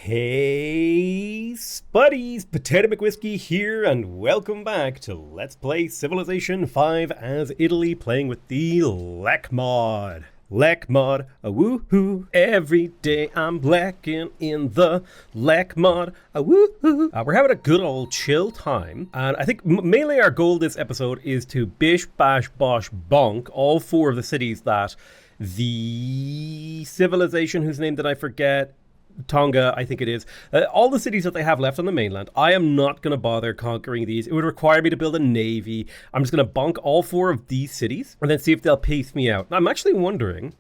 Hey, Spuddies, Potato McWhiskey here, and welcome back to Let's Play Civilization 5 as Italy, playing with the Lekmod. Lekmod, a woohoo, every day I'm blacking in the Lekmod, a woohoo. We're having a good old chill time, and I think mainly our goal this episode is to bish, bash, bosh, bonk all four of the cities that the civilization, whose name did I forget? Tonga, I think it is. All the cities that they have left on the mainland, I am not going to bother conquering these. It would require me to build a navy. I'm just going to bonk all four of these cities and then see if they'll pace me out. I'm actually wondering,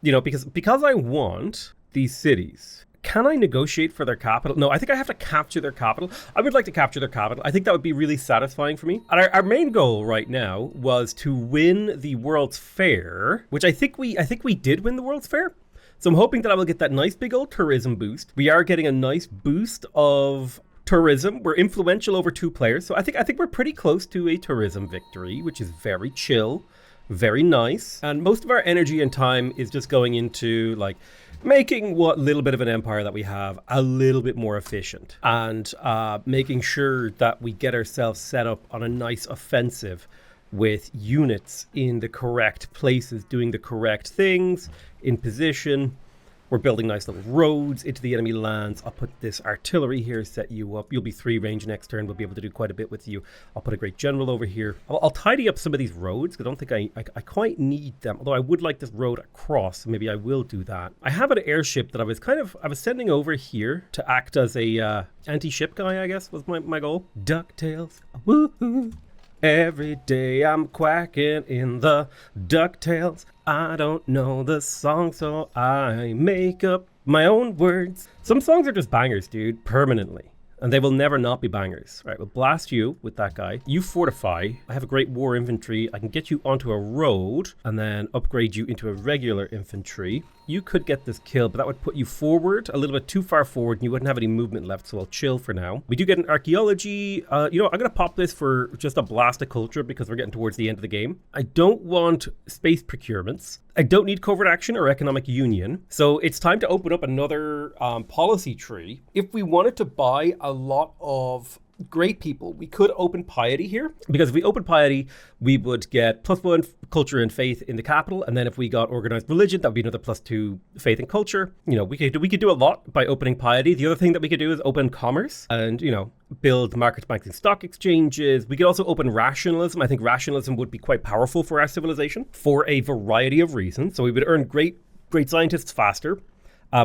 because I want these cities, can I negotiate for their capital? No, I think I have to capture their capital. I would like to capture their capital. I think that would be really satisfying for me. And our main goal right now was to win the World's Fair, which I think we did win the World's Fair. So I'm hoping that I will get that nice big old tourism boost. We are getting a nice boost of tourism. We're influential over 2 players. So I think we're pretty close to a tourism victory, which is very chill, very nice. And most of our energy and time is just going into like making what little bit of an empire that we have a little bit more efficient, and making sure that we get ourselves set up on a nice offensive with units in the correct places, doing the correct things, in position. We're building nice little roads into the enemy lands. I'll put this artillery here, set you up. You'll be 3 range next turn. We'll be able to do quite a bit with you. I'll put a great general over here. I'll tidy up some of these roads, because I don't think I quite need them. Although I would like this road across, so maybe I will do that. I have an airship that I was sending over here to act as a anti-ship guy, I guess, was my goal. DuckTales, woohoo! Every day I'm quacking in the DuckTales. I don't know the song, so I make up my own words. Some songs are just bangers, dude, permanently. And they will never not be bangers. Right, we'll blast you with that guy. You fortify. I have a great war infantry. I can get you onto a road and then upgrade you into a regular infantry. You could get this kill, but that would put you forward a little bit too far forward and you wouldn't have any movement left, so I'll chill for now. We do get an archaeology. I'm going to pop this for just a blast of culture because we're getting towards the end of the game. I don't want space procurements. I don't need covert action or economic union. So it's time to open up another policy tree. If we wanted to buy a lot of great people, we could open piety here, because if we open piety, we would get +1 culture and faith in the capital, and then if we got organized religion, that would be another +2 faith and culture. We could do a lot by opening piety. The other thing that we could do is open commerce and build market banks and stock exchanges. We could also open rationalism. I think rationalism would be quite powerful for our civilization for a variety of reasons. So we would earn great scientists faster.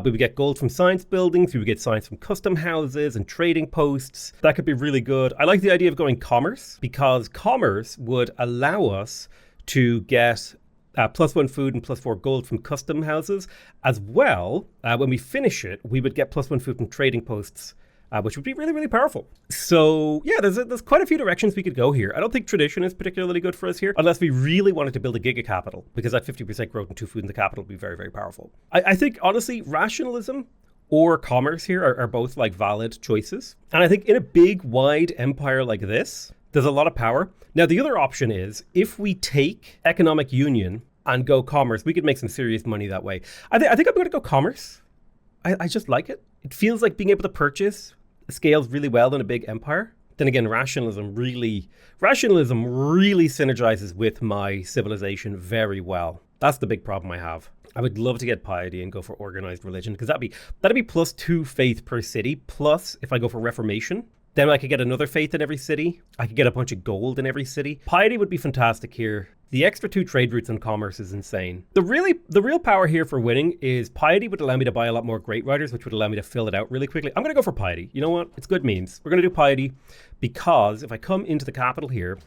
We would get gold from science buildings. We would get science from custom houses and trading posts. That could be really good. I like the idea of going commerce, because commerce would allow us to get +1 food and +4 gold from custom houses. As well, when we finish it, we would get +1 food from trading posts, which would be really, really powerful. So yeah, there's quite a few directions we could go here. I don't think tradition is particularly good for us here, unless we really wanted to build a giga capital, because that 50% growth and 2 food in the capital would be very, very powerful. I think, honestly, rationalism or commerce here are both like valid choices. And I think in a big, wide empire like this, there's a lot of power. Now, the other option is, if we take economic union and go commerce, we could make some serious money that way. I think I'm going to go commerce. I just like it. It feels like being able to purchase scales really well in a big empire. Then again, rationalism really synergizes with my civilization very well. That's the big problem I have. I would love to get piety and go for organized religion, because that'd be +2 faith per city. Plus, if I go for reformation, then I could get another faith in every city. I could get a bunch of gold in every city. Piety would be fantastic here. The extra 2 trade routes and commerce is insane. The real power here for winning is piety would allow me to buy a lot more great riders, which would allow me to fill it out really quickly. I'm going to go for piety. You know what? It's good memes. We're going to do piety, because if I come into the capital here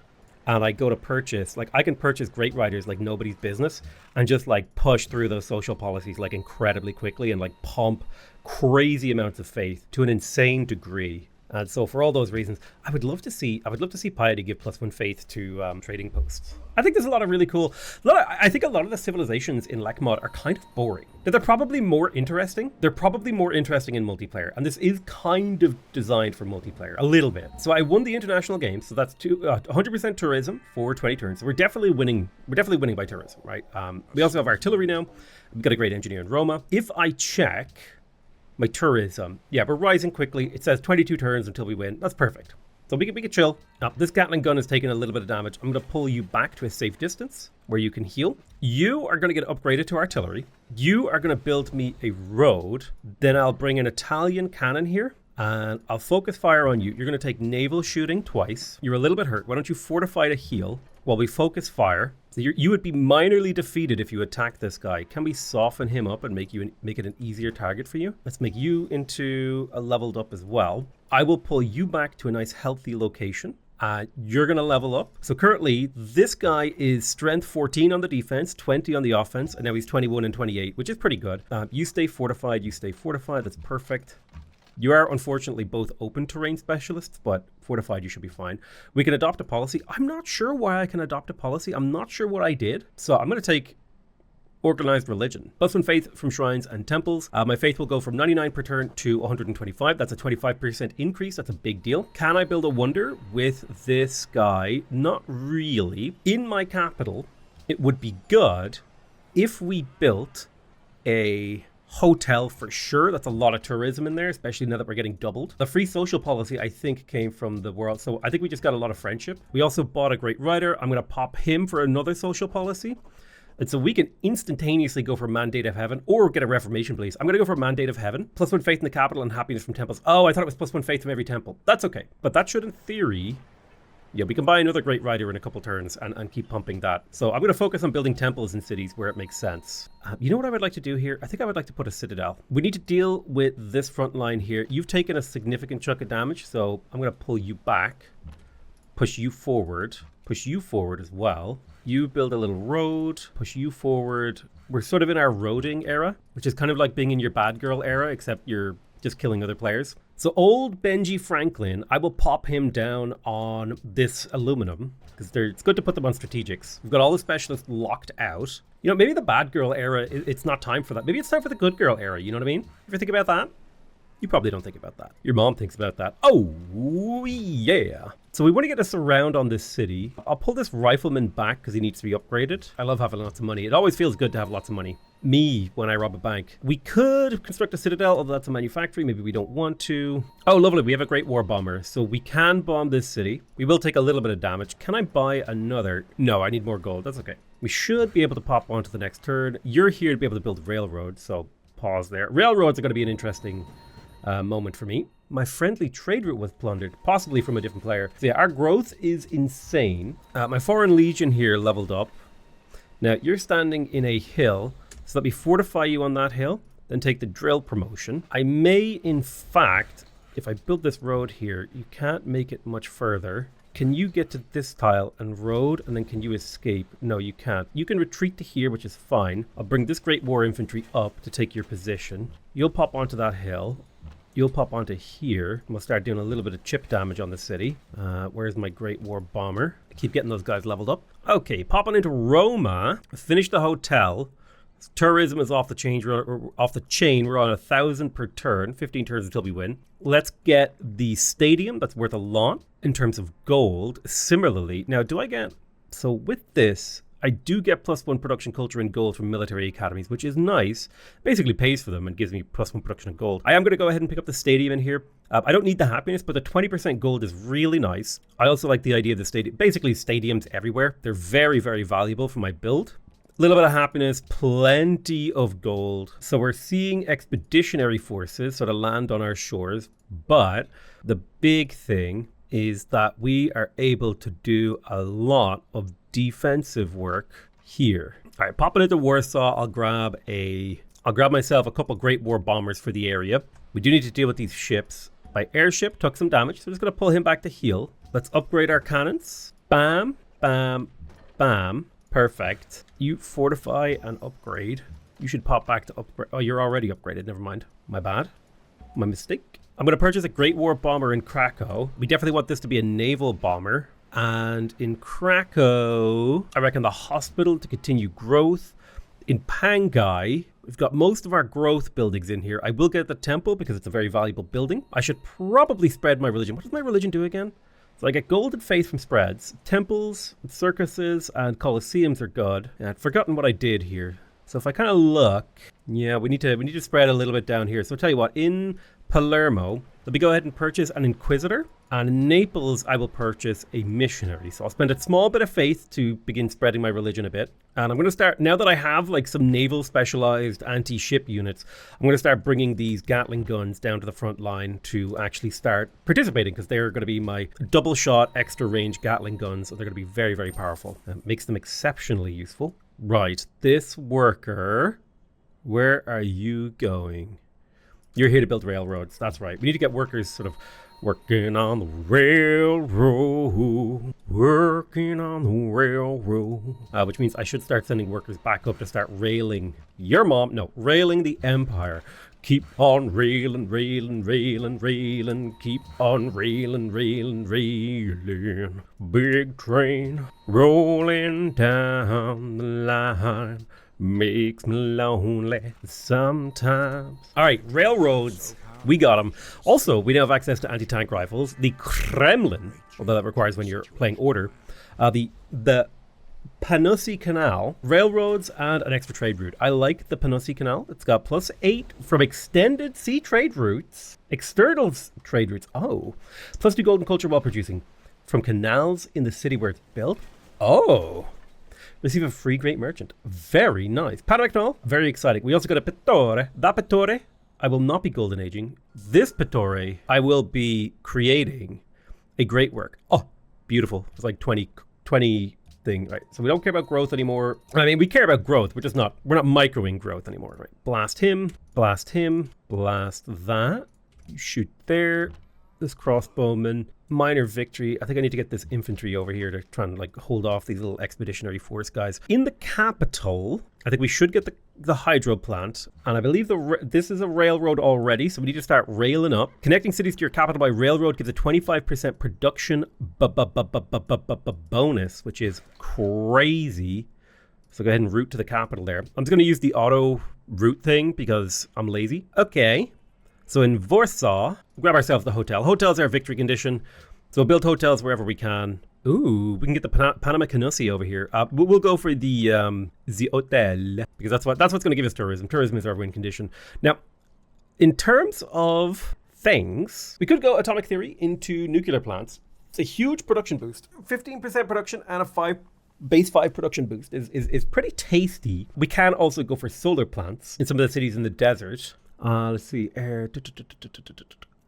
and I go to purchase, like, I can purchase great riders like nobody's business and just like push through those social policies like incredibly quickly and like pump crazy amounts of faith to an insane degree. And so for all those reasons, I would love to see piety give +1 faith to trading posts. I think there's a lot of really cool. I think a lot of the civilizations in Lekmod are kind of boring. They're probably more interesting. They're probably more interesting in multiplayer, and this is kind of designed for multiplayer a little bit. So I won the international game, so that's 100% tourism for 20 turns. So we're definitely winning. We're definitely winning by tourism, right? We also have artillery now. We've got a great engineer in Roma. If I check My tourism. Yeah, we're rising quickly. It says 22 turns until we win. That's perfect. So we can chill. This Gatling gun is taking a little bit of damage. I'm going to pull you back to a safe distance where you can heal. You are going to get upgraded to artillery. You are going to build me a road. Then I'll bring an Italian cannon here. And I'll focus fire on you. You're going to take naval shooting twice. You're a little bit hurt. Why don't you fortify to heal while we focus fire? So you would be minorly defeated if you attack this guy. Can we soften him up and make it an easier target for you? Let's make you into a leveled up as well. I will pull you back to a nice healthy location. You're going to level up. So currently, this guy is strength 14 on the defense, 20 on the offense, and now he's 21 and 28, which is pretty good. You stay fortified. That's perfect. You are unfortunately both open terrain specialists, but fortified you should be fine. We can adopt a policy. I'm not sure why I can adopt a policy. I'm not sure what I did. So I'm going to take organized religion. +1 faith from shrines and temples. My faith will go from 99 per turn to 125. That's a 25% increase. That's a big deal. Can I build a wonder with this guy? Not really. In my capital, it would be good if we built a hotel for sure. That's a lot of tourism in there, especially now that we're getting doubled. The free social policy, I think, came from the world. So I think we just got a lot of friendship. We also bought a great writer. I'm going to pop him for another social policy. And so we can instantaneously go for Mandate of Heaven or get a Reformation, please. I'm going to go for Mandate of Heaven. +1 faith in the capital and happiness from temples. Oh, I thought it was +1 faith from every temple. That's okay. But that should, in theory... Yeah, we can buy another great rider in a couple turns and keep pumping that. So I'm going to focus on building temples in cities where it makes sense. You know what I would like to do here? I think I would like to put a citadel. We need to deal with this front line here. You've taken a significant chunk of damage, so I'm going to pull you back, push you forward as well. You build a little road, push you forward. We're sort of in our roading era, which is kind of like being in your bad girl era, except you're just killing other players. So old Benji Franklin, I will pop him down on this aluminum because it's good to put them on strategics. We've got all the specialists locked out. You know, maybe the bad girl era, it's not time for that. Maybe it's time for the good girl era, you know what I mean? Ever think about that? You probably don't think about that. Your mom thinks about that. Oh, yeah. So we want to get a surround on this city. I'll pull this rifleman back because he needs to be upgraded. I love having lots of money. It always feels good to have lots of money. Me, when I rob a bank. We could construct a citadel, although that's a manufactory. Maybe we don't want to. Oh, lovely. We have a great war bomber. So we can bomb this city. We will take a little bit of damage. Can I buy another? No, I need more gold. That's okay. We should be able to pop on to the next turn. You're here to be able to build railroads, so pause there. Railroads are going to be an interesting moment for me. My friendly trade route was plundered, possibly from a different player. So yeah, our growth is insane. My foreign legion here leveled up. Now, you're standing in a hill. So let me fortify you on that hill, then take the drill promotion. I may, in fact, if I build this road here, you can't make it much further. Can you get to this tile and road, and then can you escape? No, you can't. You can retreat to here, which is fine. I'll bring this Great War Infantry up to take your position. You'll pop onto that hill. You'll pop onto here. We'll start doing a little bit of chip damage on the city. Where's my Great War Bomber? I keep getting those guys leveled up. Okay, popping into Roma. Finish the hotel. Tourism is off the chain. We're on 1,000 per turn, 15 turns until we win. Let's get the stadium. That's worth a lot in terms of gold. Similarly, now do I get... So with this, I do get +1 production culture and gold from military academies, which is nice. Basically pays for them and gives me +1 production of gold. I am going to go ahead and pick up the stadium in here. I don't need the happiness, but the 20% gold is really nice. I also like the idea of the stadium. Basically, stadiums everywhere. They're very, very valuable for my build. A little bit of happiness, plenty of gold. So we're seeing expeditionary forces sort of land on our shores. But the big thing is that we are able to do a lot of defensive work here. All right, popping into Warsaw, I'll grab myself a couple Great War bombers for the area. We do need to deal with these ships. My airship took some damage, so I'm just going to pull him back to heal. Let's upgrade our cannons. Bam, bam, bam. Perfect. You fortify and upgrade. You should pop back to upgrade. Oh, you're already upgraded. Never mind. My bad. My mistake. I'm going to purchase a Great War bomber in Krakow. We definitely want this to be a naval bomber. And in Krakow, I reckon the hospital to continue growth. In Pangai, we've got most of our growth buildings in here. I will get the temple because it's a very valuable building. I should probably spread my religion. What does my religion do again? So I get golden faith from spreads. Temples, circuses, and coliseums are good. And I'd forgotten what I did here. So if I kind of look, yeah, we need to spread a little bit down here. So I'll tell you what, in Palermo, let me go ahead and purchase an Inquisitor. And in Naples, I will purchase a missionary. So I'll spend a small bit of faith to begin spreading my religion a bit. And I'm going to start, now that I have like some naval specialized anti-ship units, I'm going to start bringing these Gatling guns down to the front line to actually start participating, because they're going to be my double shot, extra range Gatling guns. So they're going to be very, very powerful. That makes them exceptionally useful. Right, this worker, where are you going? You're here to build railroads. That's right. We need to get workers sort of working on the railroad, working on the railroad. Which means I should start sending workers back up to start railing your mom. No, railing the empire. Keep on railing, railing, railing, railing. Keep on railing, railing, railing. Big train rolling down the line. Makes me lonely sometimes. All right, railroads. We got them. Also, we now have access to anti-tank rifles. The Kremlin, although that requires when you're playing order. The Panossi Canal, railroads, and an extra trade route. I like the Panossi Canal. It's got +8 from extended sea trade routes. External trade routes. Oh. +2 golden culture while producing. From canals in the city where it's built. Oh. Receive a free great merchant. Very nice. Panama Canal, very exciting. We also got a Pittore. That Pittore, I will not be golden aging. This Pittore, I will be creating a great work. Oh, beautiful. It's like 20 thing, right? So we don't care about growth anymore. I mean, we care about growth. We're not microing growth anymore, right? Blast him, blast him, blast that. You shoot there. This crossbowman. Minor victory. I think I need to get this infantry over here to try and like hold off these little expeditionary force guys. In the capital, I think we should get the hydro plant. And I believe this is a railroad already, so we need to start railing up. Connecting cities to your capital by railroad gives a 25% production bonus, which is crazy. So go ahead and route to the capital there. I'm just going to use the auto route thing because I'm lazy. Okay. So in Warsaw, grab ourselves the hotel. Hotels are a victory condition, so we'll build hotels wherever we can. Ooh, we can get the Panama Canussi over here. We'll go for the hotel, because that's what's going to give us tourism. Tourism is our win condition. Now, in terms of things, we could go atomic theory into nuclear plants. It's a huge production boost. 15% production and a base 5 production boost is pretty tasty. We can also go for solar plants in some of the cities in the desert. Let's see. Yes.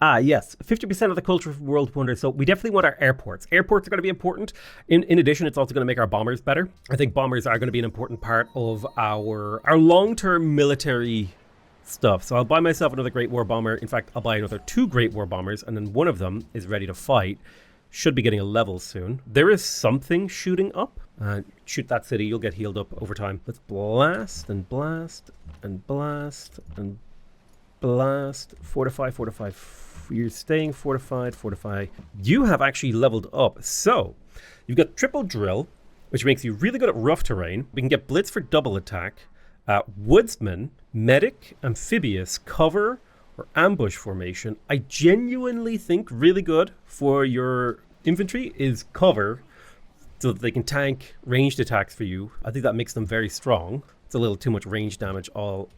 50% of the culture of world wonder. So we definitely want our airports. Airports are going to be important. In addition, it's also going to make our bombers better. I think bombers are going to be an important part of our long-term military stuff. So I'll buy myself another Great War Bomber. In fact, I'll buy another 2 Great War Bombers, and then one of them is ready to fight. Should be getting a level soon. There is something shooting up. Shoot that city. You'll get healed up over time. Let's blast and blast and blast and blast. Fortify, fortify. You're staying fortified, fortify. You have actually leveled up. So you've got triple drill, which makes you really good at rough terrain. We can get blitz for double attack. Woodsman, medic, amphibious, cover, or ambush formation. I genuinely think really good for your infantry is cover, so that they can tank ranged attacks for you. I think that makes them very strong. It's a little too much range damage all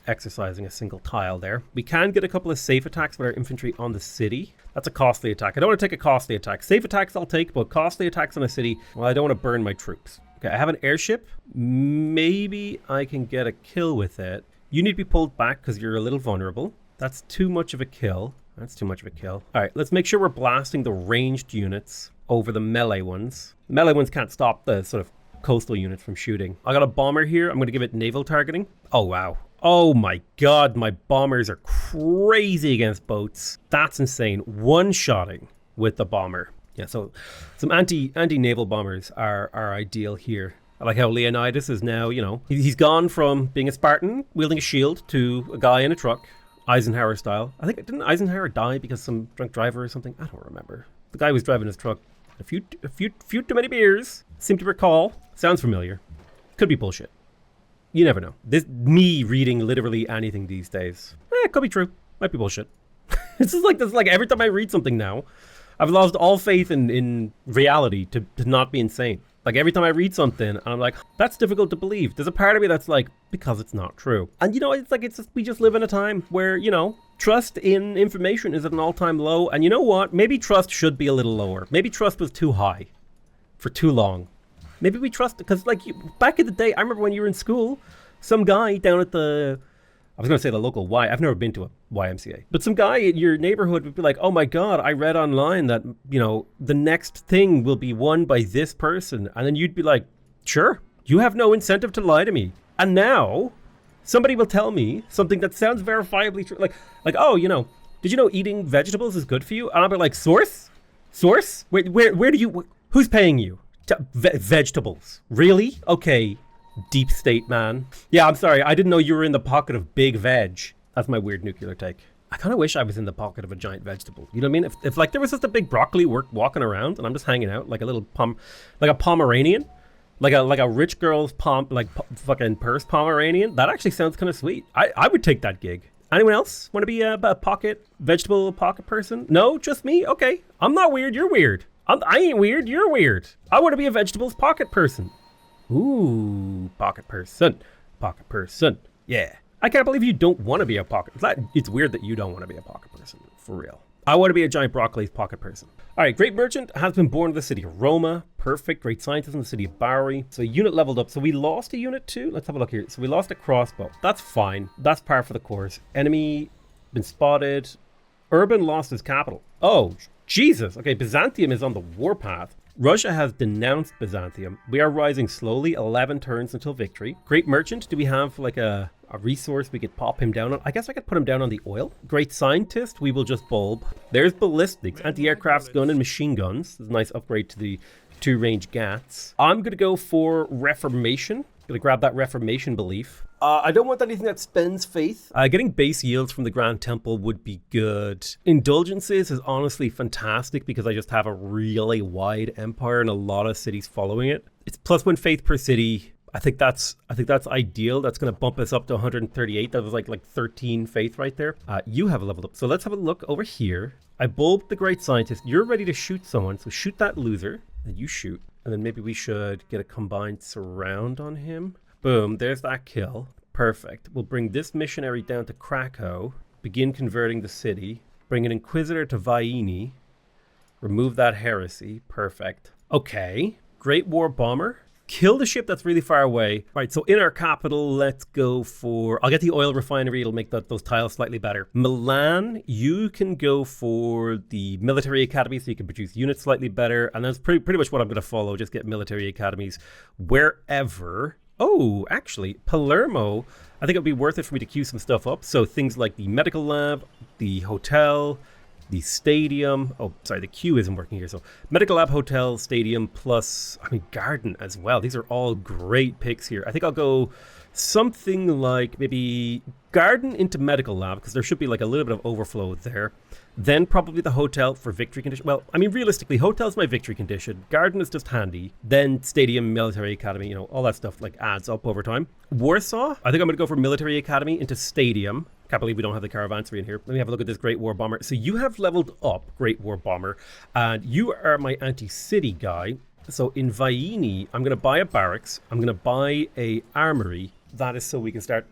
exercising a single tile there. We can get a couple of safe attacks with our infantry on the city. That's a costly attack. I don't want to take a costly attack. Safe attacks I'll take, but costly attacks on a city, well, I don't want to burn my troops. Okay, I have an airship. Maybe I can get a kill with it. You need to be pulled back because you're a little vulnerable. That's too much of a kill. That's too much of a kill. All right, let's make sure we're blasting the ranged units over the melee ones. Melee ones can't stop the sort of coastal units from shooting. I got a bomber here. I'm going to give it naval targeting. Oh, wow. Oh my god, my bombers are crazy against boats. That's insane. One-shotting with the bomber. Yeah, so some anti-naval bombers are ideal here. I like how Leonidas is now, you know, he's gone from being a Spartan, wielding a shield, to a guy in a truck, Eisenhower style. I think, didn't Eisenhower die because some drunk driver or something? I don't remember. The guy was driving his truck a few too many beers. Seem to recall. Sounds familiar. Could be bullshit. You never know. This me reading literally anything these days. It could be true. Might be bullshit. This is like every time I read something now, I've lost all faith in reality to not be insane. Like every time I read something, I'm like, that's difficult to believe. There's a part of me that's like, because it's not true. And you know, it's like, we just live in a time where, you know, trust in information is at an all-time low. And you know what? Maybe trust should be a little lower. Maybe trust was too high for too long. Maybe we trust, because like back in the day, I remember when you were in school, some guy down at I was going to say the local Y. I've never been to a YMCA. But some guy in your neighborhood would be like, oh my God, I read online that, you know, the next thing will be won by this person. And then you'd be like, sure, you have no incentive to lie to me. And now somebody will tell me something that sounds verifiably true. Like, oh, you know, did you know eating vegetables is good for you? And I'll be like, source? Where do you, who's paying you? Vegetables. Really? Okay. Deep state man. Yeah, I'm sorry. I didn't know you were in the pocket of big veg. That's my weird nuclear take. I kind of wish I was in the pocket of a giant vegetable. You know what I mean? If like there was just a big broccoli walking around and I'm just hanging out like a little like a Pomeranian, like a rich girl's fucking purse Pomeranian. That actually sounds kind of sweet. I would take that gig. Anyone else want to be a vegetable pocket person? No, just me. Okay, I'm not weird. You're weird. I ain't weird. You're weird. I want to be a vegetables pocket person. Ooh, pocket person. Yeah. I can't believe you don't want to be a pocket. It's weird that you don't want to be a pocket person, for real. I want to be a giant broccoli pocket person. All right, great merchant has been born in the city of Roma. Perfect. Great scientist in the city of Bari. So unit leveled up. So we lost a unit too. Let's have a look here. So we lost a crossbow. That's fine. That's par for the course. Enemy been spotted. Urban lost his capital. Oh, Jesus. Okay, Byzantium is on the warpath. Russia has denounced Byzantium. We are rising slowly, 11 turns until victory. Great merchant, do we have like a resource we could pop him down on? I guess I could put him down on the oil. Great scientist, we will just bulb. There's ballistics, anti-aircraft gun and machine guns. This is a nice upgrade to the 2-range GATs. I'm going to go for Reformation. Gonna grab that Reformation belief. I don't want anything that spends faith. Getting base yields from the Grand Temple would be good. Indulgences is honestly fantastic because I just have a really wide empire and a lot of cities following it. It's +1 faith per city. I think that's ideal. That's gonna bump us up to 138. That was like 13 faith right there. You have leveled up. So let's have a look over here. I bulbed the great scientist. You're ready to shoot someone, so shoot that loser. And you shoot. And then maybe we should get a combined surround on him. Boom, there's that kill. Perfect. We'll bring this missionary down to Krakow. Begin converting the city. Bring an inquisitor to Vaini. Remove that heresy. Perfect. Okay. Great war bomber. Kill the ship that's really far away. All right, so in our capital, let's go for... I'll get the oil refinery. It'll make those tiles slightly better. Milan, you can go for the military academy so you can produce units slightly better. And that's pretty much what I'm going to follow. Just get military academies wherever. Oh, actually, Palermo, I think it would be worth it for me to queue some stuff up. So things like the medical lab, the hotel... the stadium. Oh, sorry, the queue isn't working here. So medical lab, hotel, stadium, plus, garden as well. These are all great picks here. I think I'll go something like maybe garden into medical lab because there should be like a little bit of overflow there. Then probably the hotel for victory condition. Well, realistically, hotel's my victory condition. Garden is just handy. Then stadium, military academy, all that stuff like adds up over time. Warsaw, I think I'm going to go for military academy into stadium. Can't believe we don't have the caravanserai in here. Let me have a look at this Great War Bomber. So you have leveled up Great War Bomber, and you are my anti-city guy. So in Vaini, I'm going to buy a barracks. I'm going to buy a armory. That is so we can start,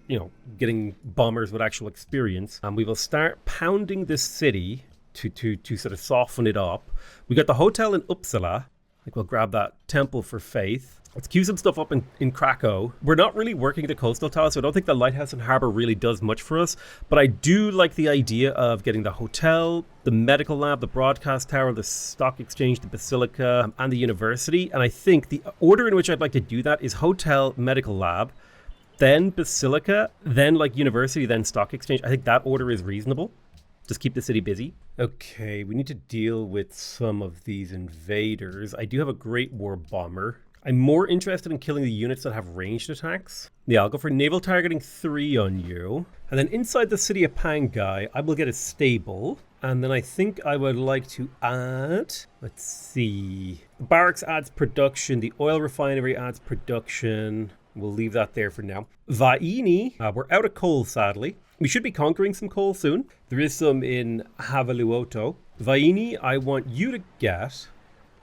getting bombers with actual experience. And we will start pounding this city to sort of soften it up. We got the hotel in Uppsala. I think we'll grab that temple for faith. Let's queue some stuff up in Krakow. We're not really working the coastal tile, so I don't think the lighthouse and harbor really does much for us. But I do like the idea of getting the hotel, the medical lab, the broadcast tower, the stock exchange, the basilica, and the university. And I think the order in which I'd like to do that is hotel, medical lab, then basilica, then university, then stock exchange. I think that order is reasonable. Just keep the city busy. Okay, we need to deal with some of these invaders. I do have a Great War Bomber. I'm more interested in killing the units that have ranged attacks. Yeah, I'll go for naval targeting 3 on you. And then inside the city of Pangai, I will get a stable. And then I think I would like to add... Let's see. The barracks adds production. The oil refinery adds production. We'll leave that there for now. Vaini, we're out of coal, sadly. We should be conquering some coal soon. There is some in Havaluoto. Vaini, I want you to get...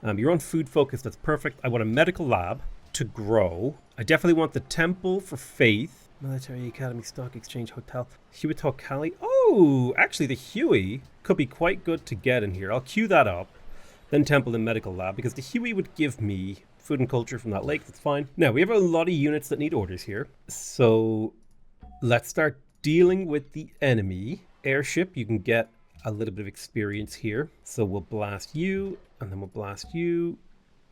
You're on food focus. That's perfect. I want a medical lab to grow. I definitely want the temple for faith. Military Academy, Stock Exchange, Hotel. Huey Cali. Oh, actually the Huey could be quite good to get in here. I'll queue that up. Then temple and medical lab, because the Huey would give me food and culture from that lake. That's fine. Now, we have a lot of units that need orders here. So let's start dealing with the enemy. Airship, you can get a little bit of experience here. So we'll blast you, and then we'll blast you.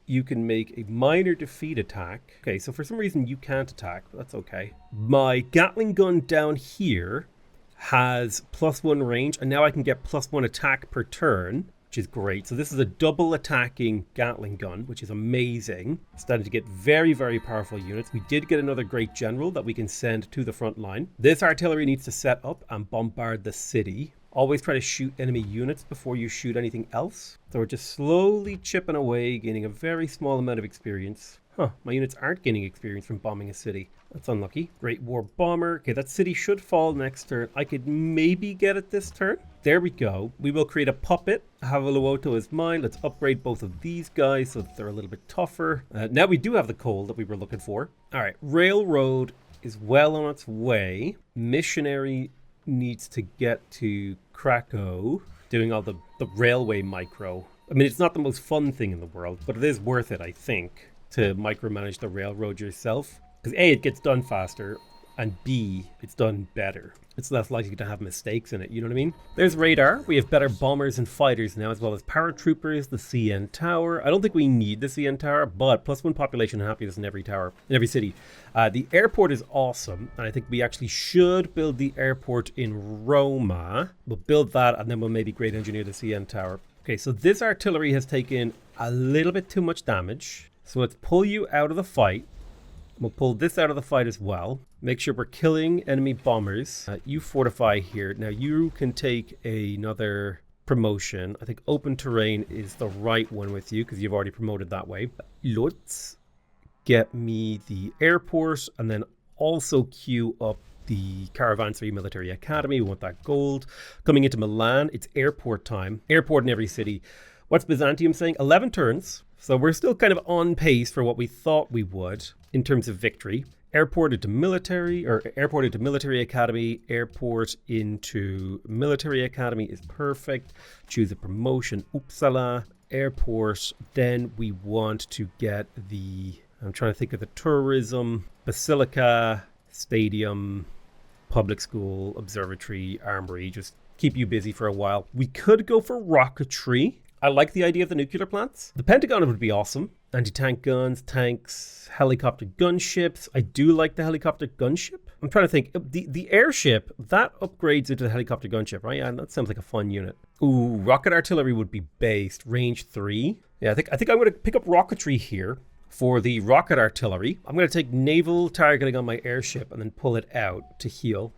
You can make a minor defeat attack. Okay, so for some reason you can't attack, but that's okay. My Gatling gun down here has +1 range, and now I can get +1 attack per turn, which is great. So this is a double attacking Gatling gun, which is amazing. Starting to get very, very powerful units. We did get another great general that we can send to the front line. This artillery needs to set up and bombard the city. Always try to shoot enemy units before you shoot anything else. So we're just slowly chipping away, gaining a very small amount of experience. My units aren't gaining experience from bombing a city. That's unlucky. Great War Bomber. Okay, that city should fall next turn. I could maybe get it this turn. There we go. We will create a puppet. Havaluoto is mine. Let's upgrade both of these guys so that they're a little bit tougher. Now we do have the coal that we were looking for. All right, Railroad is well on its way. Missionary needs to get to Krakow, doing all the railway micro. I mean, it's not the most fun thing in the world, but it is worth it, I think, to micromanage the railroad yourself. Because A, it gets done faster, and B, it's done better. It's less likely to have mistakes in it, you know what I mean? There's radar. We have better bombers and fighters now, as well as paratroopers, the CN Tower. I don't think we need the CN Tower, but +1 population and happiness in every tower, in every city. The airport is awesome, and I think we actually should build the airport in Roma. We'll build that, and then we'll maybe great engineer the CN Tower. Okay, so this artillery has taken a little bit too much damage. So let's pull you out of the fight. We'll pull this out of the fight as well. Make sure we're killing enemy bombers. You fortify here. Now you can take another promotion. I think open terrain is the right one with you because you've already promoted that way. Let's get me the airport and then also queue up the Caravanserai Military Academy. We want that gold. Coming into Milan, it's airport time. Airport in every city. What's Byzantium saying? 11 turns. So we're still kind of on pace for what we thought we would in terms of victory. Airport into military, or airport into military academy. Airport into military academy is perfect. Choose a promotion. Uppsala. Airport. Then we want to get the, I'm trying to think of the tourism, basilica, stadium, public school, observatory, armory. Just keep you busy for a while. We could go for rocketry. I like the idea of the nuclear plants. The Pentagon would be awesome. Anti-tank guns, tanks, helicopter gunships. I do like the helicopter gunship. I'm trying to think. The airship, that upgrades into the helicopter gunship, right? Yeah, that sounds like a fun unit. Ooh, rocket artillery would be based. Range 3. Yeah, I think I'm going to pick up rocketry here for the rocket artillery. I'm going to take naval targeting on my airship and then pull it out to heal.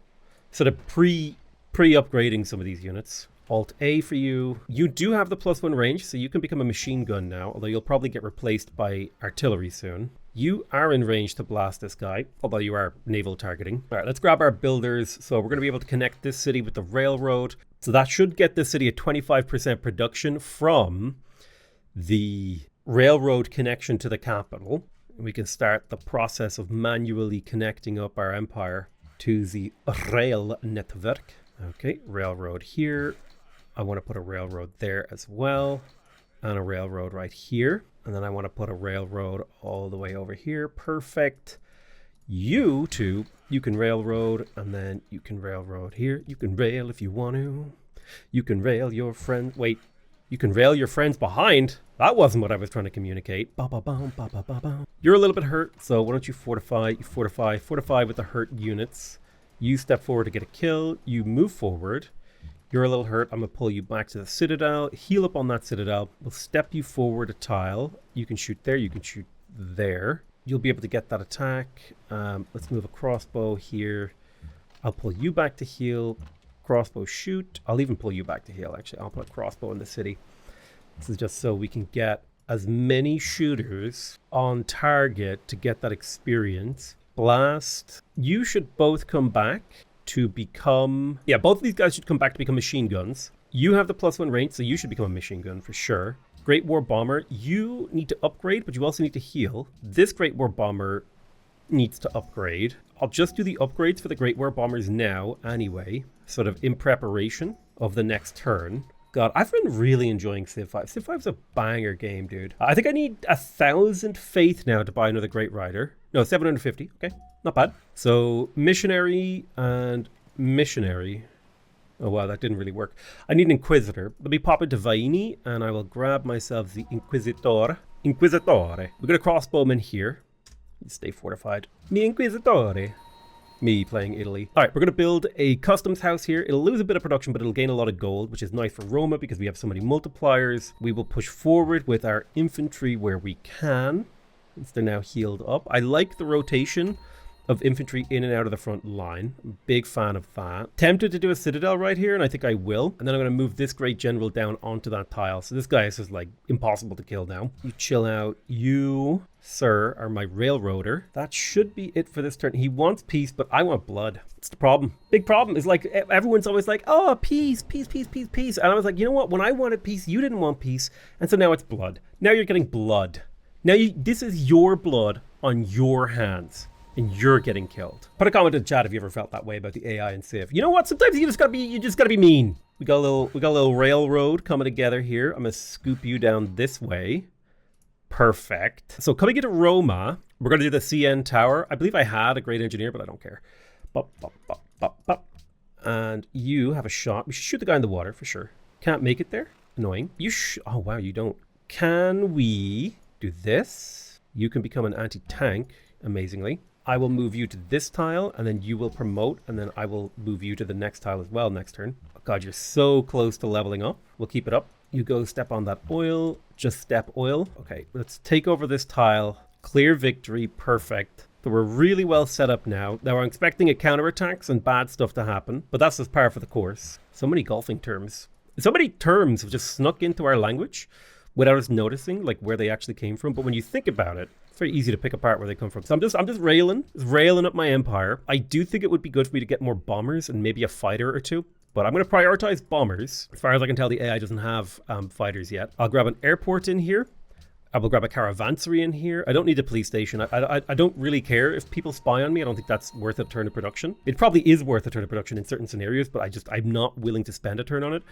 Sort of pre-upgrading some of these units. Alt-A for you. You do have the +1 range, so you can become a machine gun now, although you'll probably get replaced by artillery soon. You are in range to blast this guy, although you are naval targeting. All right, let's grab our builders. So we're going to be able to connect this city with the railroad. So that should get this city a 25% production from the railroad connection to the capital. We can start the process of manually connecting up our empire to the rail network. Okay, railroad here. I want to put a railroad there as well, and a railroad right here. And then I want to put a railroad all the way over here. Perfect. You two, you can railroad, and then you can railroad here. You can rail if you want to. You can rail your friends. Wait, you can rail your friends behind. That wasn't what I was trying to communicate. Ba, ba, ba, ba, ba, ba, ba. You're a little bit hurt, so why don't you fortify? You fortify with the hurt units. You step forward to get a kill. You move forward. You're a little hurt. I'm going to pull you back to the citadel. Heal up on that citadel. We'll step you forward a tile. You can shoot there. You can shoot there. You'll be able to get that attack. Let's move a crossbow here. I'll pull you back to heal. Crossbow shoot. I'll even pull you back to heal, actually. I'll put a crossbow in the city. This is just so we can get as many shooters on target to get that experience. Blast. You should both come back to become... Yeah, both of these guys should come back to become machine guns. You have the +1 range, so you should become a machine gun for sure. Great War Bomber, you need to upgrade, but you also need to heal. This Great War Bomber needs to upgrade. I'll just do the upgrades for the Great War Bombers now anyway, sort of in preparation of the next turn. God, I've been really enjoying Civ 5. Civ 5's a banger game, dude. I think I need 1,000 faith now to buy another Great Rider. No, 750. Okay, not bad. So, missionary and missionary. Oh, wow, that didn't really work. I need an Inquisitor. Let me pop into Vaini, and I will grab myself the Inquisitor. Inquisitore. We've got a crossbowman here. Stay fortified. Mi Inquisitore. Me playing Italy. All right, we're going to build a customs house here. It'll lose a bit of production, but it'll gain a lot of gold, which is nice for Roma because we have so many multipliers. We will push forward with our infantry where we can, since they're now healed up. I like the rotation of infantry in and out of the front line. Big fan of that. Tempted to do a citadel right here, and I think I will. And then I'm going to move this great general down onto that tile. So this guy is just like impossible to kill now. You chill out. You, sir, are my railroader. That should be it for this turn. He wants peace, but I want blood. It's the problem. Big problem is like everyone's always like, oh, peace, peace, peace, peace, peace. And I was like, you know what? When I wanted peace, you didn't want peace. And so now it's blood. Now you're getting blood. Now this is your blood on your hands. And you're getting killed. Put a comment in the chat if you ever felt that way about the AI and Civ. You know what? Sometimes you just gotta be mean. We got a little railroad coming together here. I'm gonna scoop you down this way. Perfect. So coming into Roma, we're gonna do the CN Tower. I believe I had a great engineer, but I don't care. Bop, bop, bop, bop, bop. And you have a shot. We should shoot the guy in the water for sure. Can't make it there. Annoying. Oh wow, you don't. Can we do this? You can become an anti-tank, amazingly. I will move you to this tile, and then you will promote, and then I will move you to the next tile as well next turn. Oh God, you're so close to leveling up. We'll keep it up. You go step on that oil, just step oil. Okay, let's take over this tile. Clear victory, perfect. So we're really well set up now. Now I'm expecting a counterattacks and bad stuff to happen, but that's just par for the course. So many golfing terms. So many terms have just snuck into our language without us noticing like where they actually came from. But when you think about it, it's very easy to pick apart where they come from. So I'm just railing up my empire. I do think it would be good for me to get more bombers and maybe a fighter or two. But I'm going to prioritize bombers. As far as I can tell, the AI doesn't have fighters yet. I'll grab an airport in here. I will grab a caravansary in here. I don't need a police station. I don't really care if people spy on me. I don't think that's worth a turn of production. It probably is worth a turn of production in certain scenarios, but I'm not willing to spend a turn on it.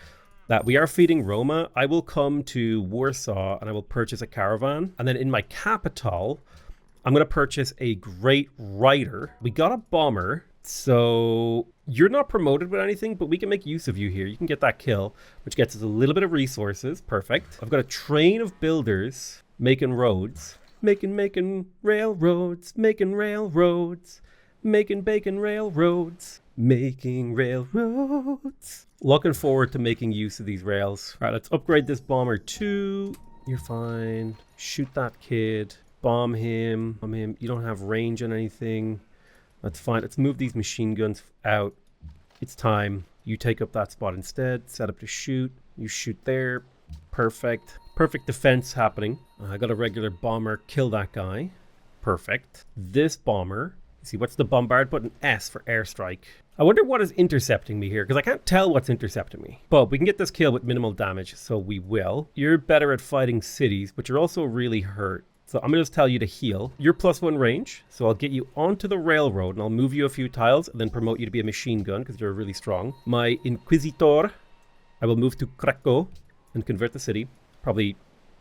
That we are feeding Roma. I will come to Warsaw and I will purchase a caravan. And then in my capital, I'm going to purchase a great rider. We got a bomber. So you're not promoted with anything, but we can make use of you here. You can get that kill, which gets us a little bit of resources. Perfect. I've got a train of builders making roads. Making railroads. Making railroads. Making bacon railroads. Making railroads. Looking forward to making use of these rails. All right, let's upgrade this bomber too. You're fine. Shoot that kid. Bomb him. Bomb him. You don't have range on anything. That's fine. Let's move these machine guns out. It's time. You take up that spot instead. Set up to shoot. You shoot there. Perfect. Perfect defense happening. I got a regular bomber. Kill that guy. Perfect. This bomber. See, what's the bombard button? S for airstrike. I wonder what is intercepting me here, because I can't tell what's intercepting me. But we can get this kill with minimal damage, so we will. You're better at fighting cities, but you're also really hurt. So I'm going to just tell you to heal. You're +1 range, so I'll get you onto the railroad, and I'll move you a few tiles, and then promote you to be a machine gun, because you're really strong. My Inquisitor, I will move to Krakow and convert the city. Probably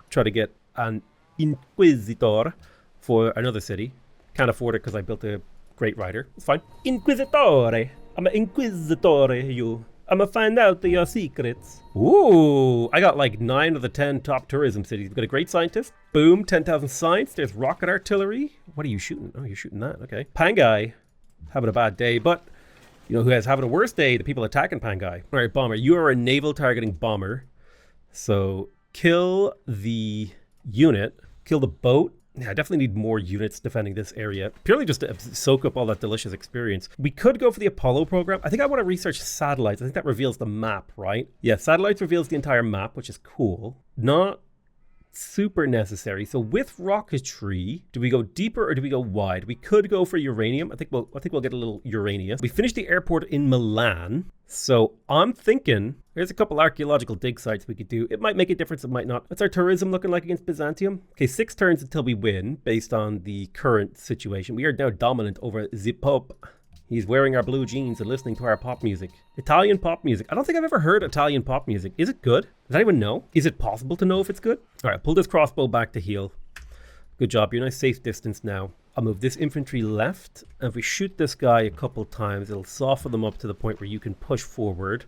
try to get an Inquisitor for another city. Can't afford it because I built a great rider. It's fine. Inquisitore. I'm an Inquisitor, you. I'm gonna find out your secrets. Ooh, I got like 9 of the 10 top tourism cities. We've got a great scientist. Boom, 10,000 science. There's rocket artillery. What are you shooting? Oh, you're shooting that. Okay. Pangai, having a bad day, but you know who has having a worse day? The people attacking Pangai. All right, bomber. You are a naval targeting bomber. So kill the unit. Kill the boat. Yeah, I definitely need more units defending this area, purely just to soak up all that delicious experience. We could go for the Apollo program. I think I want to research satellites. I think that reveals the map, right? Yeah, satellites reveals the entire map, which is cool. Not super necessary. So with rocketry, do we go deeper or do we go wide? We could go for uranium. I think we'll get a little uranium. We finished the airport in Milan. So I'm thinking there's a couple archaeological dig sites we could do. It might make a difference, it might not. What's our tourism looking like against Byzantium? Okay, 6 turns until we win based on the current situation. We are now dominant over the Pope. He's wearing our blue jeans and listening to our pop music. Italian pop music. I don't think I've ever heard Italian pop music. Is it good? Does anyone know? Is it possible to know if it's good? All right, pull this crossbow back to heal. Good job. You're in a safe distance now. I'll move this infantry left. And if we shoot this guy a couple times, it'll soften them up to the point where you can push forward.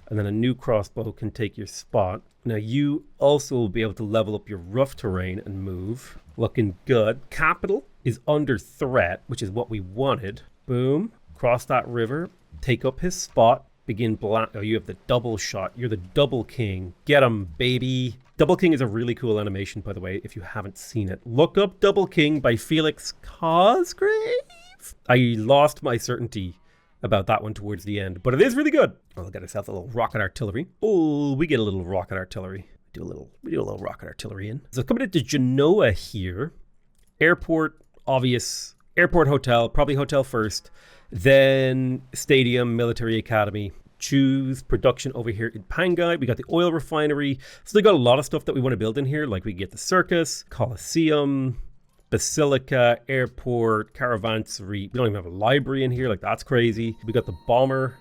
And then a new crossbow can take your spot. Now you also will be able to level up your rough terrain and move. Looking good. Capital is under threat, which is what we wanted. Boom. Cross that river, take up his spot, begin black. Oh, you have the double shot. You're the double king. Get him, baby. Double King is a really cool animation, by the way, if you haven't seen it. Look up Double King by Felix Cosgrave. I lost my certainty about that one towards the end, but it is really good. I'll get ourselves a little rocket artillery. Oh, we get a little rocket artillery. We do a little rocket artillery in. So coming into Genoa here, airport, obvious. Airport, hotel, probably hotel first. Then stadium, military academy. Choose production over here in Pangai. We got the oil refinery. So they got a lot of stuff that we want to build in here. Like we get the circus, Colosseum, basilica, airport, caravanserai. We don't even have a library in here. Like that's crazy. We got the bomber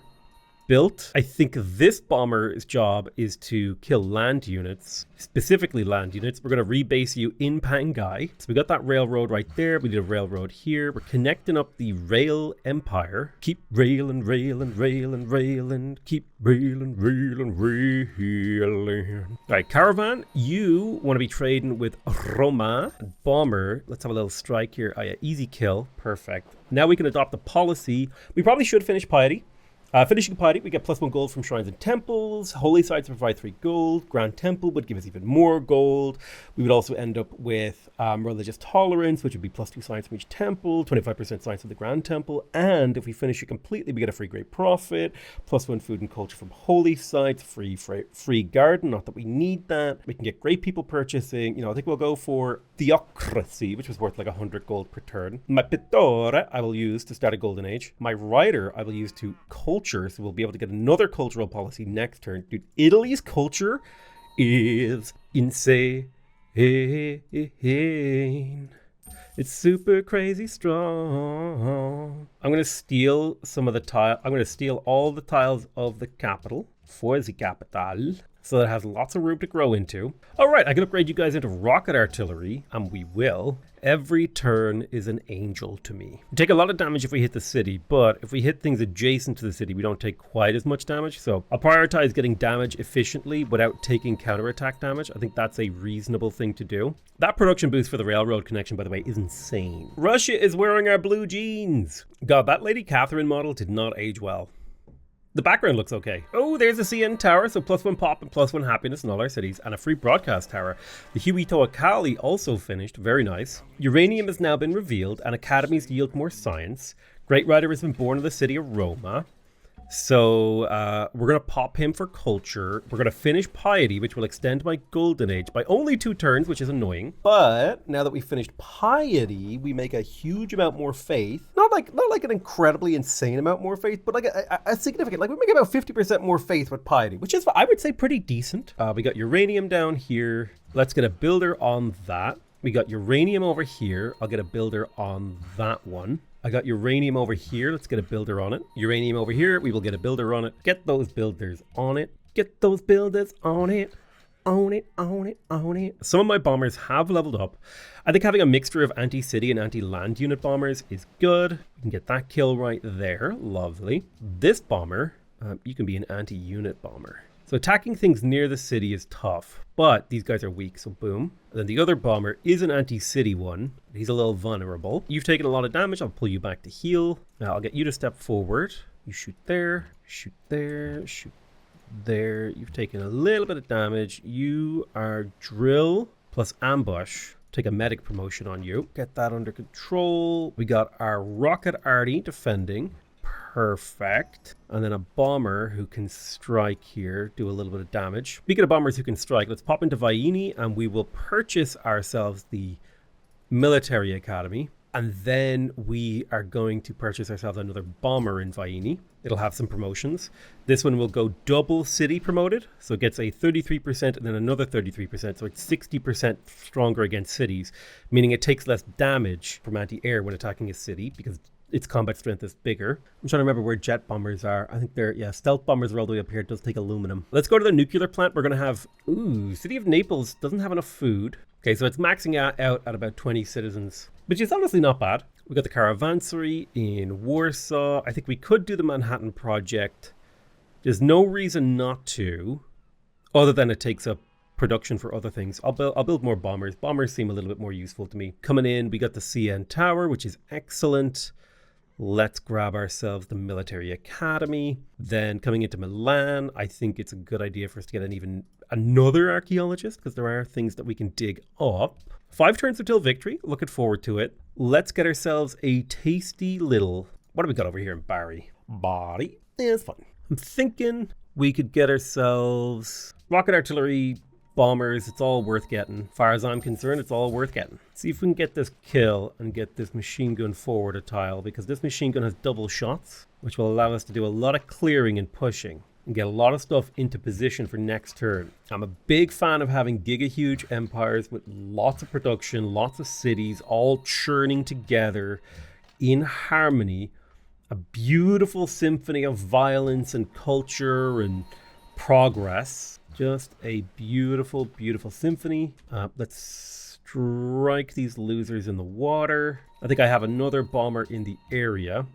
built. I think this bomber's job is to kill land units, specifically land units. We're going to rebase you in Pangai. So we got that railroad right there. We did a railroad here. We're connecting up the rail empire. Keep railing, railing, railing, railing. Keep railing, railing, railing. All right, caravan, you want to be trading with Roma. Bomber, let's have a little strike here. Oh yeah, easy kill. Perfect. Now we can adopt the policy. We probably should finish piety. Finishing piety, we get +1 gold from shrines and temples. Holy sites provide 3 gold. Grand temple would give us even more gold. We would also end up with religious tolerance, which would be +2 science from each temple, 25% science from the grand temple. And if we finish it completely, we get a free great prophet, +1 food and culture from holy sites, free garden. Not that we need that. We can get great people purchasing. You know, I think we'll go for theocracy, which was worth like 100 gold per turn. My pittore I will use to start a golden age. My writer I will use to culture, so we'll be able to get another cultural policy next turn. Dude, Italy's culture is insane. It's super crazy strong. I'm going to steal some of the tile. I'm going to steal all the tiles of the capital for the capital, so that it has lots of room to grow into. All right, I can upgrade you guys into rocket artillery, and we will. Every turn is an angel to me. We take a lot of damage if we hit the city, but if we hit things adjacent to the city, we don't take quite as much damage. So I'll prioritize getting damage efficiently without taking counterattack damage. I think that's a reasonable thing to do. That production boost for the railroad connection, by the way, is insane. Russia is wearing our blue jeans. God, that Lady Catherine model did not age well. The background looks okay. Oh, there's a CN tower, so +1 pop and +1 happiness in all our cities, and a free broadcast tower. The Huito Akali also finished, very nice. Uranium has now been revealed, and academies yield more science. Great Rider has been born in the city of Roma. So we're going to pop him for culture. We're going to finish piety, which will extend my golden age by only 2 turns, which is annoying. But now that we finished piety, we make a huge amount more faith. Not like an incredibly insane amount more faith, but like a significant, like we make about 50% more faith with piety, which is, I would say, pretty decent. We got uranium down here. Let's get a builder on that. We got uranium over here. I'll get a builder on that one. I got uranium over here. Let's get a builder on it. Uranium over here. We will get a builder on it. Get those builders on it. Get those builders on it. Own it, own it, own it. Some of my bombers have leveled up. I think having a mixture of anti-city and anti-land unit bombers is good. You can get that kill right there. Lovely. This bomber, you can be an anti-unit bomber. So attacking things near the city is tough, but these guys are weak, so boom. And then the other bomber is an anti-city one. He's a little vulnerable. You've taken a lot of damage. I'll pull you back to heal. Now I'll get you to step forward. You shoot there, shoot there, shoot there. You've taken a little bit of damage. You are drill plus ambush. Take a medic promotion on you. Get that under control. We got our rocket arty defending. Perfect. And then a bomber who can strike here, do a little bit of damage. Speaking of bombers who can strike, let's pop into Vieni and we will purchase ourselves the military academy. And then we are going to purchase ourselves another bomber in Vieni. It'll have some promotions. This one will go double city promoted. So it gets a 33% and then another 33%. So it's 60% stronger against cities, meaning it takes less damage from anti-air when attacking a city because its combat strength is bigger. I'm trying to remember where jet bombers are. I think they're, yeah, stealth bombers are all the way up here. It does take aluminum. Let's go to the nuclear plant. We're going to have, City of Naples doesn't have enough food. Okay, so it's maxing out at about 20 citizens, which is honestly not bad. We got the Caravansary in Warsaw. I think we could do the Manhattan Project. There's no reason not to, other than it takes up production for other things. I'll build more bombers. Bombers seem a little bit more useful to me. Coming in, we got the CN Tower, which is excellent. Let's grab ourselves the military academy. Then coming into Milan, I think it's a good idea for us to get another archaeologist because there are things that we can dig up. 5 turns until victory. Looking forward to it. Let's get ourselves a tasty little... What do we got over here in Bari? Bari? Yeah, it's fun. I'm thinking we could get ourselves rocket artillery, bombers. It's all worth getting. As far as I'm concerned, it's all worth getting. See if we can get this kill and get this machine gun forward a tile, because this machine gun has double shots, which will allow us to do a lot of clearing and pushing and get a lot of stuff into position for next turn. I'm a big fan of having giga-huge empires with lots of production, lots of cities, all churning together in harmony. A beautiful symphony of violence and culture and progress. Just a beautiful, beautiful symphony. Let's strike these losers in the water. I think I have another bomber in the area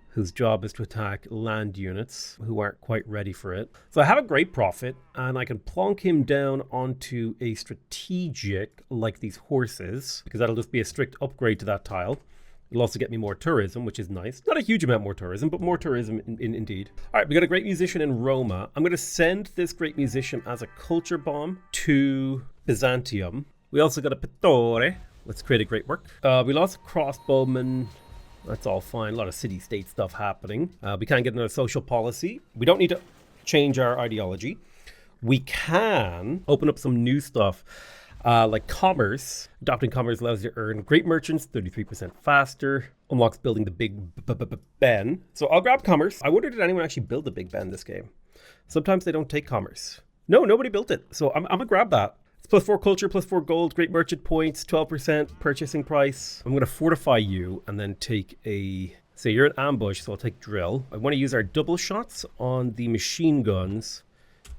whose job is to attack land units who aren't quite ready for it. So I have a great profit, and I can plonk him down onto a strategic like these horses, because that'll just be a strict upgrade to that tile. It'll also get me more tourism, which is nice. Not a huge amount more tourism, but more tourism indeed. All right, we got a great musician in Roma. I'm going to send this great musician as a culture bomb to Byzantium. We also got a Pittore. Let's create a great work. We lost a crossbowman. That's all fine. A lot of city-state stuff happening. We can't get another social policy. We don't need to change our ideology. We can open up some new stuff. Like commerce. Adopting commerce allows you to earn great merchants 33% faster. Unlocks building the Big Ben. So I'll grab commerce. I wonder, did anyone actually build the Big Ben this game? Sometimes they don't take commerce. No, nobody built it. So I'm gonna grab that. It's +4 culture, +4 gold, great merchant points, 12% purchasing price. I'm gonna fortify you and then take a... So you're an ambush, so I'll take drill. I want to use our double shots on the machine guns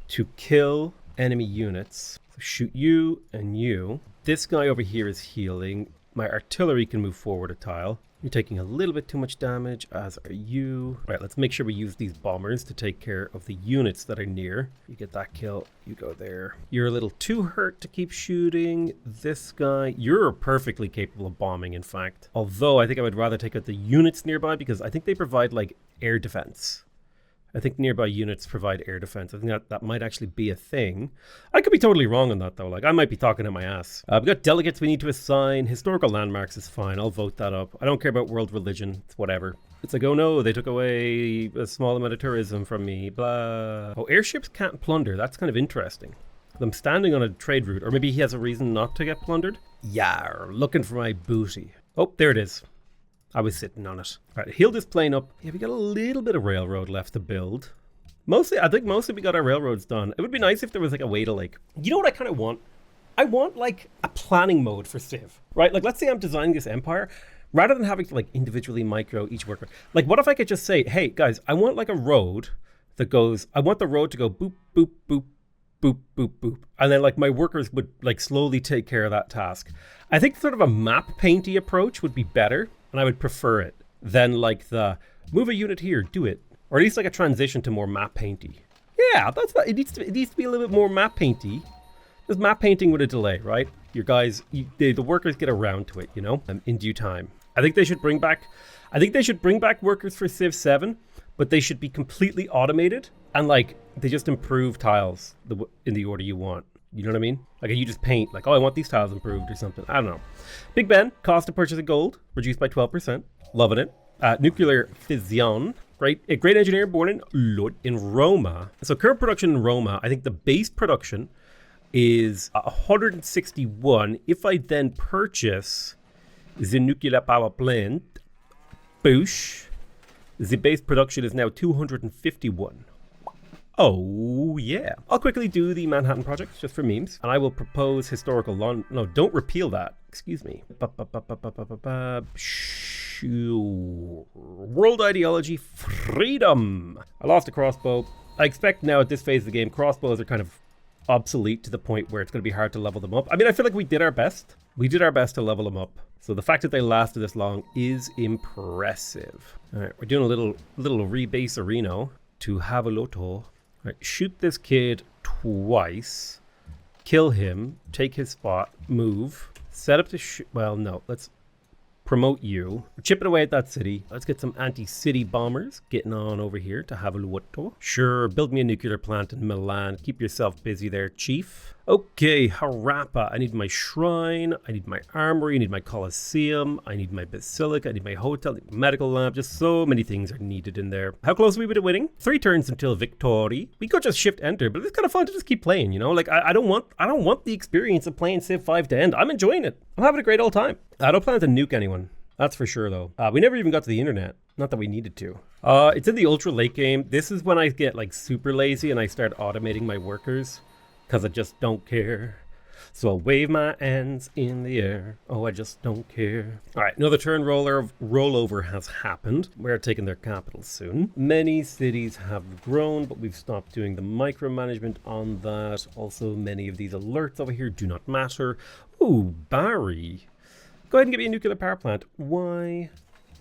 to kill enemy units. Shoot you and you. This guy over here is healing. My artillery can move forward a tile. You're taking a little bit too much damage, as are you. All right, let's make sure we use these bombers to take care of the units that are near. You get that kill, you go there. You're a little too hurt to keep shooting. This guy, you're perfectly capable of bombing, in fact. Although I think I would rather take out the units nearby because I think they provide like air defense. I think nearby units provide air defense. I think that might actually be a thing. I could be totally wrong on that, though. Like, I might be talking in my ass. We've got delegates we need to assign. Historical landmarks is fine. I'll vote that up. I don't care about world religion. It's whatever. It's like, oh no, they took away a small amount of tourism from me. Blah. Oh, airships can't plunder. That's kind of interesting. I'm standing on a trade route. Or maybe he has a reason not to get plundered. Yeah, looking for my booty. Oh, there it is. I was sitting on it. All right, heal this plane up. Yeah, we got a little bit of railroad left to build. I think mostly we got our railroads done. It would be nice if there was like a way to like, you know what I kind of want? I want like a planning mode for Civ, right? Like, let's say I'm designing this empire. Rather than having to like individually micro each worker. Like, what if I could just say, hey guys, I want like a road that goes, I want the road to go boop, boop, boop, boop, boop, boop. And then like my workers would like slowly take care of that task. I think sort of a map painty approach would be better. And I would prefer it than like the move a unit here, do it. Or at least like a transition to more map painty. Yeah, that's what it needs to be a little bit more map painty. Just map painting with a delay, right? Your guys, the workers get around to it, you know, in due time. I think they should bring back workers for Civ 7, but they should be completely automated and like they just improve tiles in the order you want. You know what I mean? Like you just paint like, oh, I want these tiles improved or something. I don't know. Big Ben, cost of purchase of gold, reduced by 12%. Loving it. Nuclear fission. Great engineer born in Roma. So current production in Roma, I think the base production is 161. If I then purchase the nuclear power plant, boosh, the base production is now 251. Oh, yeah. I'll quickly do the Manhattan Project, just for memes. And I will propose historical law. No, don't repeal that. Excuse me. World ideology, freedom. I lost a crossbow. I expect now at this phase of the game, crossbows are kind of obsolete to the point where it's going to be hard to level them up. I mean, I feel like we did our best. We did our best to level them up. So the fact that they lasted this long is impressive. All right, we're doing a little rebase arena to have a loto. Right, shoot this kid twice, kill him, take his spot, move, set up to well, no, let's promote you. We're chipping away at that city. Let's get some anti-city bombers getting on over here to have a loto. Sure, build me a nuclear plant in Milan. Keep yourself busy there, chief. Okay, Harappa. I need my shrine. I need my armory. I need my coliseum. I need my basilica. I need my hotel. I need my medical lab. Just so many things are needed in there. How close are we to winning? 3 turns until victory. We could just shift enter, but it's kind of fun to just keep playing, you know? Like I don't want the experience of playing Civ 5 to end. I'm enjoying it. I'm having a great old time. I don't plan to nuke anyone. That's for sure, though. We never even got to the internet. Not that we needed to. It's in the ultra late game. This is when I get like super lazy and I start automating my workers. Because I just don't care. So I'll wave my hands in the air. Oh, I just don't care. All right, another turn rollover has happened. We're taking their capital soon. Many cities have grown, but we've stopped doing the micromanagement on that. Also, many of these alerts over here do not matter. Ooh, Barry. Go ahead and give me a nuclear power plant. Why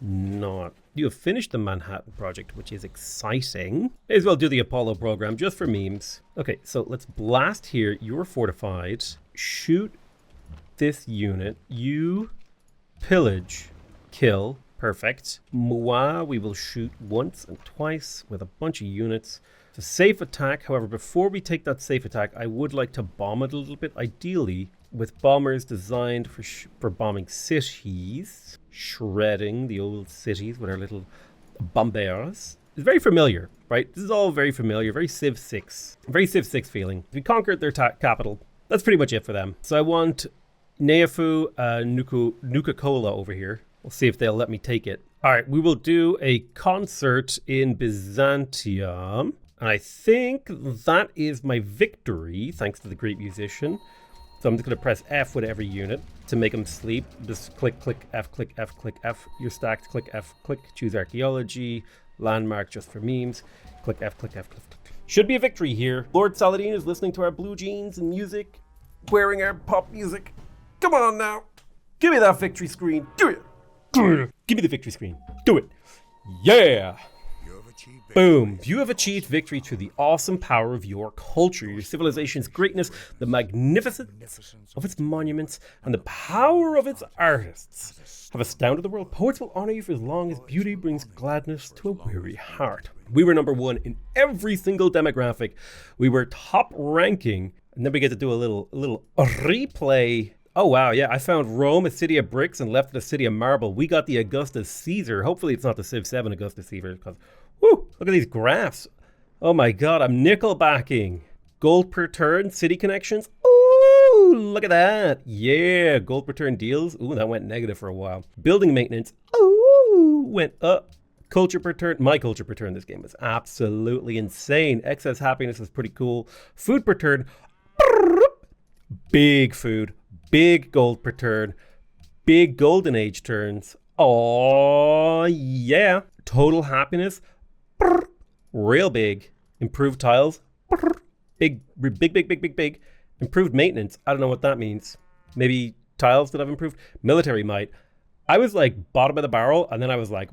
not? You have finished the Manhattan Project, which is exciting. May as well do the Apollo program just for memes. Okay, so let's blast here. You're fortified. Shoot this unit. You pillage, kill. Perfect. Moi, we will shoot once and twice with a bunch of units. It's a safe attack. However, before we take that safe attack, I would like to bomb it a little bit. Ideally, with bombers designed for bombing cities, shredding the old cities with our little bombers. It's very familiar, right? This is all very familiar, very Civ 6. Very Civ 6 feeling. We conquered their capital. That's pretty much it for them. So I want Neafu Nuka-Cola over here. We'll see if they'll let me take it. All right, we will do a concert in Byzantium. And I think that is my victory, thanks to the great musician. So I'm just going to press F with every unit to make them sleep. Just click, click, F, click, F, click, F. You're stacked, click, F, click. Choose archaeology. Landmark just for memes. Click, F, click, F, click. Should be a victory here. Lord Saladin is listening to our blue jeans and music. Wearing our pop music. Come on now. Give me that victory screen. Do it. Give me the victory screen. Do it. Yeah. Boom. You have achieved victory through the awesome power of your culture, your civilization's greatness, the magnificence of its monuments, and the power of its artists have astounded the world. Poets will honor you for as long as beauty brings gladness to a weary heart. We were number 1 in every single demographic. We were top ranking. And then we get to do a little replay. Oh, wow, yeah, I found Rome, a city of bricks, and left it a city of marble. We got the Augustus Caesar. Hopefully it's not the Civ 7 Augustus Caesar, because, whoo, look at these graphs. Oh my god, I'm nickel-backing. Gold per turn, city connections. Ooh, look at that. Yeah, gold per turn deals. Ooh, that went negative for a while. Building maintenance. Ooh, went up. Culture per turn. My culture per turn this game is absolutely insane. Excess happiness is pretty cool. Food per turn. Big food. Big gold per turn. Big golden age turns. Oh, yeah. Total happiness. Real big. Improved tiles. Big. Improved maintenance. I don't know what that means. Maybe tiles that have improved. Military might. I was like bottom of the barrel, and then I was like,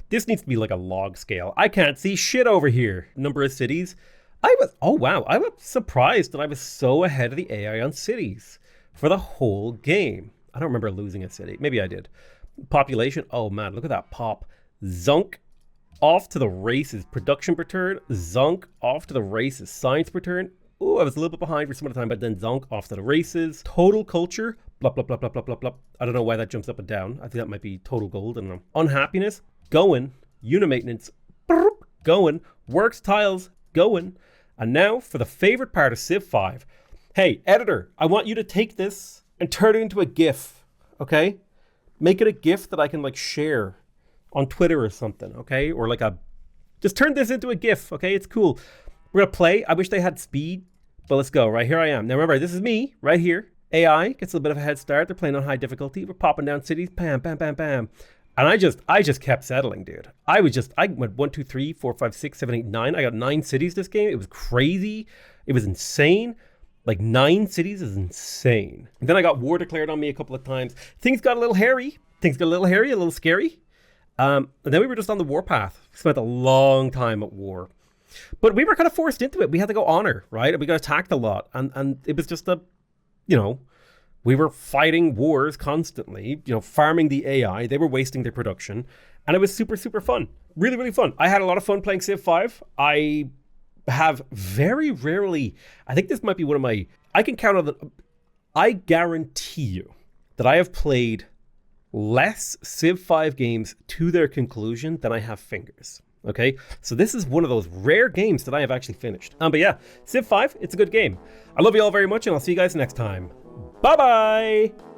this needs to be like a log scale. I can't see shit over here. Number of cities. I was surprised that I was so ahead of the AI on cities for the whole game. I don't remember losing a city. Maybe I did. Population. Oh man, look at that pop. Zunk. Off to the races. Production per turn. Zunk. Off to the races. Science per turn. Ooh, I was a little bit behind for some of the time, but then Zonk off to the races. Total culture. Blah, blah, blah, blah, blah, blah, blah. I don't know why that jumps up and down. I think that might be total gold. I don't know. Unhappiness. Going. Unit maintenance. Going. Works tiles. Going. And now for the favorite part of Civ 5. Hey, editor, I want you to take this and turn it into a GIF, okay? Make it a GIF that I can like share on Twitter or something, okay? Or like just turn this into a GIF, okay? It's cool. We're gonna play. I wish they had speed, but let's go. Right, here I am. Now remember, this is me right here. AI gets a little bit of a head start. They're playing on high difficulty. We're popping down cities. Bam, bam, bam, bam. And I just kept settling, dude. I went 1, 2, 3, 4, 5, 6, 7, 8, 9. I got 9 cities this game. It was crazy. It was insane. Like 9 cities is insane. And then I got war declared on me a couple of times. Things got a little hairy. A little scary. And then we were just on the warpath. We spent a long time at war. But we were kind of forced into it. We had to go honor, right? And we got attacked a lot. And it was just we were fighting wars constantly, farming the AI. They were wasting their production. And it was super, super fun. Really, really fun. I had a lot of fun playing Civ 5. I have very rarely, I think this might be one of my, I can count on I guarantee you that I have played less Civ 5 games to their conclusion than I have fingers. Okay, so this is one of those rare games that I have actually finished. But yeah, Civ 5, it's a good game. I love you all very much, and I'll see you guys next time. Bye-bye!